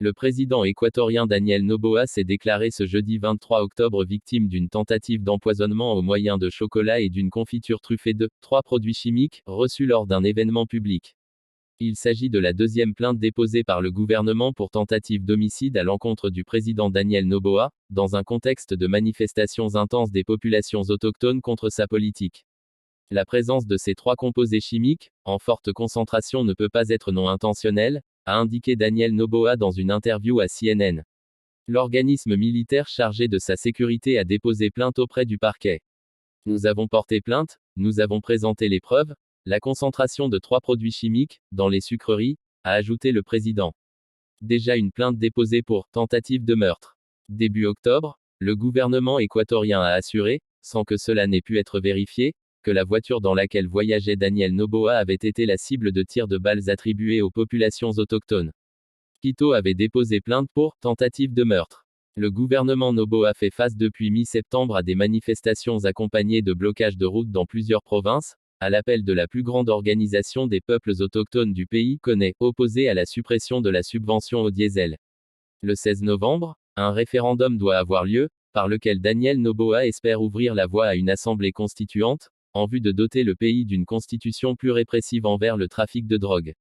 Le président équatorien Daniel Noboa s'est déclaré ce jeudi 23 octobre victime d'une tentative d'empoisonnement au moyen de chocolat et d'une confiture truffée de 3 produits chimiques, reçus lors d'un événement public. Il s'agit de la deuxième plainte déposée par le gouvernement pour tentative d'homicide à l'encontre du président Daniel Noboa, dans un contexte de manifestations intenses des populations autochtones contre sa politique. La présence de ces 3 composés chimiques, en forte concentration, ne peut pas être non intentionnelle, a indiqué Daniel Noboa dans une interview à CNN. L'organisme militaire chargé de sa sécurité a déposé plainte auprès du parquet. Nous avons porté plainte, nous avons présenté les preuves, la concentration de 3 produits chimiques, dans les sucreries, a ajouté le président. Déjà une plainte déposée pour tentative de meurtre. Début octobre, le gouvernement équatorien a assuré, sans que cela n'ait pu être vérifié, que la voiture dans laquelle voyageait Daniel Noboa avait été la cible de tirs de balles attribués aux populations autochtones. Quito avait déposé plainte pour tentative de meurtre. Le gouvernement Noboa fait face depuis mi-septembre à des manifestations accompagnées de blocages de routes dans plusieurs provinces, à l'appel de la plus grande organisation des peuples autochtones du pays, CONE, opposée à la suppression de la subvention au diesel. Le 16 novembre, un référendum doit avoir lieu, par lequel Daniel Noboa espère ouvrir la voie à une assemblée constituante, en vue de doter le pays d'une constitution plus répressive envers le trafic de drogue.